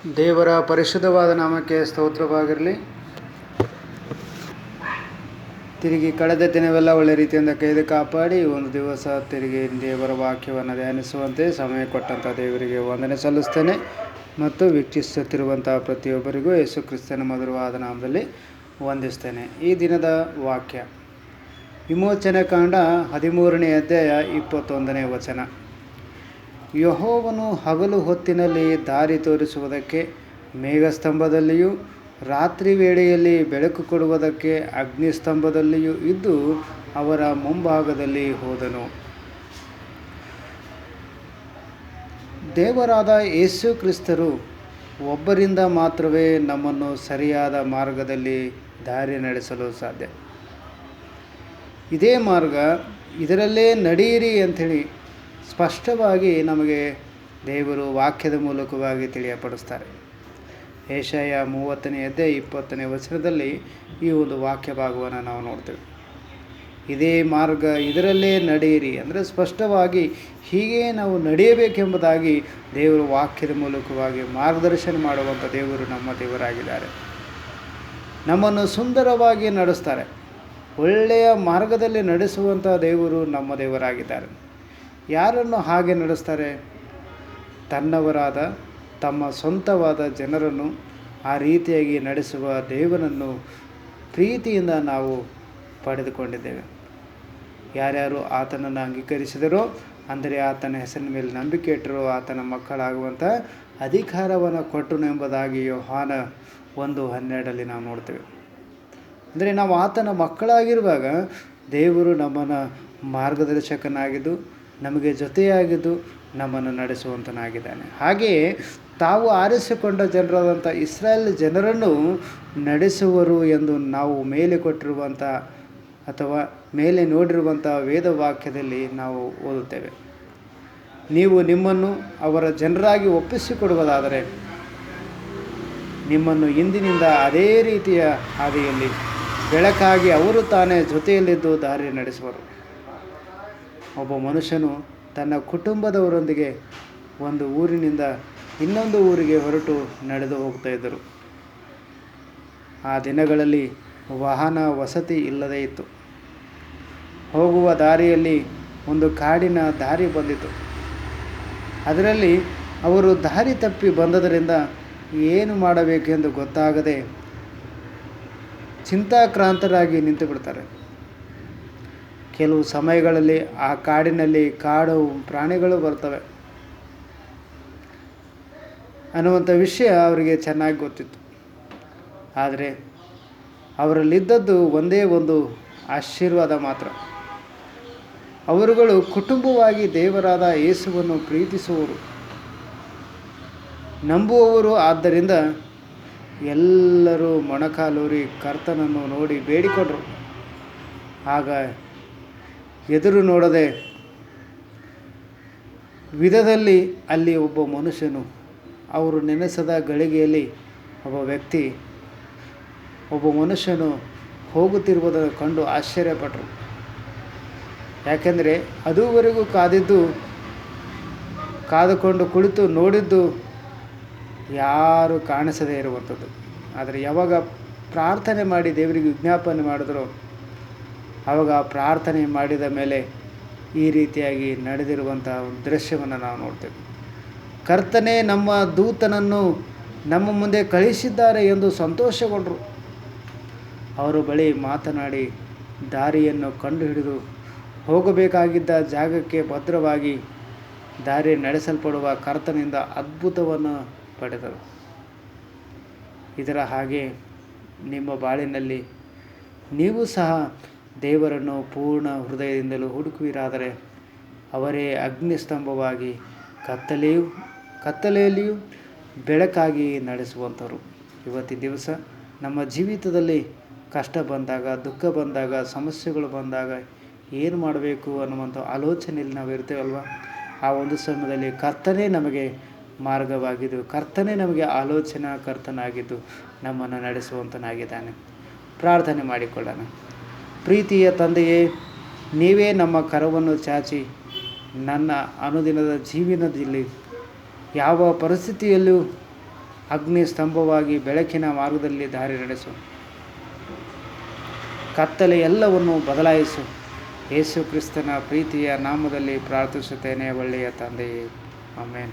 ದೇವರ ಪರಿಶುದ್ಧವಾದ ನಾಮಕ್ಕೆ ಸ್ತೋತ್ರವಾಗಿರಲಿ. ತಿರುಗಿ ಕಳೆದ ದಿನವೆಲ್ಲ ಒಳ್ಳೆ ರೀತಿಯಿಂದ ಕೈದು ಕಾಪಾಡಿ ಒಂದು ದಿವಸ ತಿರುಗಿ ದೇವರ ವಾಕ್ಯವನ್ನು ಧ್ಯಾನಿಸುವಂತೆ ಸಮಯ ಕೊಟ್ಟಂಥ ದೇವರಿಗೆ ವಂದನೆ ಸಲ್ಲಿಸ್ತೇನೆ ಮತ್ತು ವೀಕ್ಷಿಸುತ್ತಿರುವಂಥ ಪ್ರತಿಯೊಬ್ಬರಿಗೂ ಯೇಸು ಕ್ರಿಸ್ತನ ಮಧುರವಾದ ನಾಮದಲ್ಲಿ ವಂದಿಸ್ತೇನೆ. ಈ ದಿನದ ವಾಕ್ಯ ವಿಮೋಚನೆ ಕಾಂಡ 13ನೇ ಅಧ್ಯಾಯ 21ನೇ ವಚನ. ಯೆಹೋವನು ಹಗಲು ಹೊತ್ತಿನಲ್ಲಿ ದಾರಿ ತೋರಿಸುವುದಕ್ಕೆ ಮೇಘಸ್ತಂಭದಲ್ಲಿಯೂ ರಾತ್ರಿ ವೇಳೆಯಲ್ಲಿ ಬೆಳಕು ಕೊಡುವುದಕ್ಕೆ ಅಗ್ನಿಸ್ತಂಭದಲ್ಲಿಯೂ ಇದ್ದು ಅವರ ಮುಂಭಾಗದಲ್ಲಿ ಹೋದನು. ದೇವರಾದ ಯೇಸು ಕ್ರಿಸ್ತರು ಒಬ್ಬರಿಂದ ಮಾತ್ರವೇ ನಮ್ಮನ್ನು ಸರಿಯಾದ ಮಾರ್ಗದಲ್ಲಿ ದಾರಿ ನಡೆಸಲು ಸಾಧ್ಯ. ಇದೇ ಮಾರ್ಗ, ಇದರಲ್ಲೇ ನಡೆಯಿರಿ ಅಂಥೇಳಿ ಸ್ಪಷ್ಟವಾಗಿ ನಮಗೆ ದೇವರು ವಾಕ್ಯದ ಮೂಲಕವಾಗಿ ತಿಳಿಯಪಡಿಸ್ತಾರೆ. ಯೆಶಾಯ 30ನೇ ಅಧ್ಯಾಯ 20ನೇ ವಚನದಲ್ಲಿ ಈ ಒಂದು ವಾಕ್ಯ ಭಾಗವನ್ನು ನಾವು ನೋಡ್ತೇವೆ. ಇದೇ ಮಾರ್ಗ, ಇದರಲ್ಲೇ ನಡೆಯಿರಿ ಅಂದರೆ ಸ್ಪಷ್ಟವಾಗಿ ಹೀಗೆ ನಾವು ನಡೆಯಬೇಕೆಂಬುದಾಗಿ ದೇವರು ವಾಕ್ಯದ ಮೂಲಕವಾಗಿ ಮಾರ್ಗದರ್ಶನ ಮಾಡುವಂಥ ದೇವರು ನಮ್ಮ ದೇವರಾಗಿದ್ದಾರೆ. ನಮ್ಮನ್ನು ಸುಂದರವಾಗಿ ನಡೆಸ್ತಾರೆ. ಒಳ್ಳೆಯ ಮಾರ್ಗದಲ್ಲಿ ನಡೆಸುವಂಥ ದೇವರು ನಮ್ಮ ದೇವರಾಗಿದ್ದಾರೆ. ಯಾರನ್ನು ಹಾಗೆ ನಡೆಸ್ತಾರೆ? ತನ್ನವರಾದ ತಮ್ಮ ಸ್ವಂತವಾದ ಜನರನ್ನು ಆ ರೀತಿಯಾಗಿ ನಡೆಸುವ ದೇವನನ್ನು ಪ್ರೀತಿಯಿಂದ ನಾವು ಪಡೆದುಕೊಂಡಿದ್ದೇವೆ. ಯಾರ್ಯಾರು ಆತನನ್ನು ಅಂಗೀಕರಿಸಿದರೋ, ಅಂದರೆ ಆತನ ಹೆಸರಿನ ಮೇಲೆ ನಂಬಿಕೆ ಇಟ್ಟರೋ, ಆತನ ಮಕ್ಕಳಾಗುವಂಥ ಅಧಿಕಾರವನ್ನು ಕೊಟ್ಟನು ಎಂಬುದಾಗಿ ಯೋಹಾನ 1:12 ನಾವು ನೋಡ್ತೇವೆ. ಅಂದರೆ ನಾವು ಆತನ ಮಕ್ಕಳಾಗಿರುವಾಗ ದೇವರು ನಮ್ಮನ್ನು ಮಾರ್ಗದರ್ಶಕನಾಗಿದ್ದು, ನಮಗೆ ಜೊತೆಯಾಗಿದ್ದು, ನಮ್ಮನ್ನು ನಡೆಸುವಂತನಾಗಿದ್ದಾನೆ. ಹಾಗೆಯೇ ತಾವು ಆರಿಸಿಕೊಂಡ ಜನರಾದಂಥ ಇಸ್ರಾಯೇಲ್ ಜನರನ್ನು ನಡೆಸುವರು ಎಂದು ನಾವು ಮೇಲೆ ಕೊಟ್ಟಿರುವಂಥ ಅಥವಾ ಮೇಲೆ ನೋಡಿರುವಂಥ ವೇದವಾಕ್ಯದಲ್ಲಿ ನಾವು ಓದುತ್ತೇವೆ. ನೀವು ನಿಮ್ಮನ್ನು ಅವರ ಜನರಾಗಿ ಒಪ್ಪಿಸಿಕೊಡುವುದಾದರೆ ನಿಮ್ಮನ್ನು ಇಂದಿನಿಂದ ಅದೇ ರೀತಿಯ ಹಾದಿಯಲ್ಲಿ ಬೆಳಕಾಗಿ ಅವರು ತಾನೇ ಜೊತೆಯಲ್ಲಿದ್ದು ದಾರಿ ನಡೆಸುವರು. ಒಬ್ಬ ಮನುಷ್ಯನು ತನ್ನ ಕುಟುಂಬದವರೊಂದಿಗೆ ಒಂದು ಊರಿನಿಂದ ಇನ್ನೊಂದು ಊರಿಗೆ ಹೊರಟು ನಡೆದು ಹೋಗ್ತಾ ಇದ್ದರು. ಆ ದಿನಗಳಲ್ಲಿ ವಾಹನ ವಸತಿ ಇಲ್ಲದೇ ಇತ್ತು. ಹೋಗುವ ದಾರಿಯಲ್ಲಿ ಒಂದು ಕಾಡಿನ ದಾರಿ ಬಂದಿತು. ಅದರಲ್ಲಿ ಅವರು ದಾರಿ ತಪ್ಪಿ ಬಂದದರಿಂದ ಏನು ಮಾಡಬೇಕೆಂದು ಗೊತ್ತಾಗದೆ ಚಿಂತಾಕ್ರಾಂತರಾಗಿ ನಿಂತು ಬಿಡ್ತಾರೆ. ಕೆಲವು ಸಮಯಗಳಲ್ಲಿ ಆ ಕಾಡಿನಲ್ಲಿ ಕಾಡು ಪ್ರಾಣಿಗಳು ಬರ್ತವೆ ಅನ್ನುವಂಥ ವಿಷಯ ಅವರಿಗೆ ಚೆನ್ನಾಗಿ ಗೊತ್ತಿತ್ತು. ಆದರೆ ಅವರಲ್ಲಿದ್ದದ್ದು ಒಂದೇ ಒಂದು ಆಶೀರ್ವಾದ ಮಾತ್ರ. ಅವರುಗಳು ಕುಟುಂಬವಾಗಿ ದೇವರಾದ ಯೇಸುವನ್ನು ಪ್ರೀತಿಸುವವರು, ನಂಬುವವರು. ಆದ್ದರಿಂದ ಎಲ್ಲರೂ ಮೊಣಕಾಲೂರಿ ಕರ್ತನನ್ನು ನೋಡಿ ಬೇಡಿಕೊಂಡರು. ಆಗ ಎದುರು ನೋಡದೆ ವಿಧದಲ್ಲಿ ಅಲ್ಲಿ ಒಬ್ಬ ಮನುಷ್ಯನು, ಅವರು ನೆನೆಸದ ಗಳಿಗೆಯಲ್ಲಿ ಒಬ್ಬ ಮನುಷ್ಯನು ಹೋಗುತ್ತಿರುವುದನ್ನು ಕಂಡು ಆಶ್ಚರ್ಯಪಟ್ಟರು. ಯಾಕೆಂದರೆ ಅದುವರೆಗೂ ಕಾದುಕೊಂಡು ಕುಳಿತು ನೋಡಿದ್ದು ಯಾರು ಕಾಣಿಸದೇ ಇರುವಂಥದ್ದು. ಆದರೆ ಯಾವಾಗ ಪ್ರಾರ್ಥನೆ ಮಾಡಿ ದೇವರಿಗೆ ವಿಜ್ಞಾಪನೆ ಮಾಡಿದ್ರು, ಆವಾಗ ಪ್ರಾರ್ಥನೆ ಮಾಡಿದ ಮೇಲೆ ಈ ರೀತಿಯಾಗಿ ನಡೆದಿರುವಂಥ ಒಂದು ದೃಶ್ಯವನ್ನು ನಾವು ನೋಡ್ತೇವೆ. ಕರ್ತನೇ ನಮ್ಮ ದೂತನನ್ನು ನಮ್ಮ ಮುಂದೆ ಕಳಿಸಿದ್ದಾರೆ ಎಂದು ಸಂತೋಷಗೊಂಡರು. ಅವರ ಬಳಿ ಮಾತನಾಡಿ ದಾರಿಯನ್ನು ಕಂಡುಹಿಡಿದು ಹೋಗಬೇಕಾಗಿದ್ದ ಜಾಗಕ್ಕೆ ಭದ್ರವಾಗಿ ದಾರಿ ನಡೆಸಲ್ಪಡುವ ಕರ್ತನಿಂದ ಅದ್ಭುತವನ್ನು ಪಡೆದರು. ಇದರ ಹಾಗೆ ನಿಮ್ಮ ಬಾಳಿನಲ್ಲಿ ನೀವು ಸಹ ದೇವರನ್ನು ಪೂರ್ಣ ಹೃದಯದಿಂದಲೂ ಹುಡುಕುವಿರಾದರೆ ಅವರೇ ಅಗ್ನಿಸ್ತಂಭವಾಗಿ ಕತ್ತಲೆಯಲ್ಲಿಯೂ ಬೆಳಕಾಗಿ ನಡೆಸುವಂಥವ್ರು. ಇವತ್ತಿನ ದಿವಸ ನಮ್ಮ ಜೀವಿತದಲ್ಲಿ ಕಷ್ಟ ಬಂದಾಗ, ದುಃಖ ಬಂದಾಗ, ಸಮಸ್ಯೆಗಳು ಬಂದಾಗ ಏನು ಮಾಡಬೇಕು ಅನ್ನುವಂಥ ಆಲೋಚನೆಯಲ್ಲಿ ನಾವು ಇರ್ತೇವಲ್ವ. ಆ ಒಂದು ಸಮಯದಲ್ಲಿ ಕರ್ತನೇ ನಮಗೆ ಮಾರ್ಗವಾಗಿದ್ದು, ಕರ್ತನೇ ನಮಗೆ ಆಲೋಚನಾ ಕರ್ತನಾಗಿದ್ದು ನಮ್ಮನ್ನು ನಡೆಸುವಂತನಾಗಿದ್ದಾನೆ. ಪ್ರಾರ್ಥನೆ ಮಾಡಿಕೊಳ್ಳೋಣ. ಪ್ರೀತಿಯ ತಂದೆಯೇ, ನೀವೇ ನಮ್ಮ ಕರವನ್ನು ಚಾಚಿ ನನ್ನ ಅನುದಿನದ ಜೀವನದಲ್ಲಿ ಯಾವ ಪರಿಸ್ಥಿತಿಯಲ್ಲೂ ಅಗ್ನಿ ಸ್ತಂಭವಾಗಿ ಬೆಳಕಿನ ಮಾರ್ಗದಲ್ಲಿ ದಾರಿ ನಡೆಸು. ಕತ್ತಲೆ ಎಲ್ಲವನ್ನು ಬದಲಾಯಿಸು. ಯೇಸು ಕ್ರಿಸ್ತನ ಪ್ರೀತಿಯ ನಾಮದಲ್ಲಿ ಪ್ರಾರ್ಥಿಸುತ್ತೇನೆ, ಒಳ್ಳೆಯ ತಂದೆಯೇ, ಆಮೇನ್.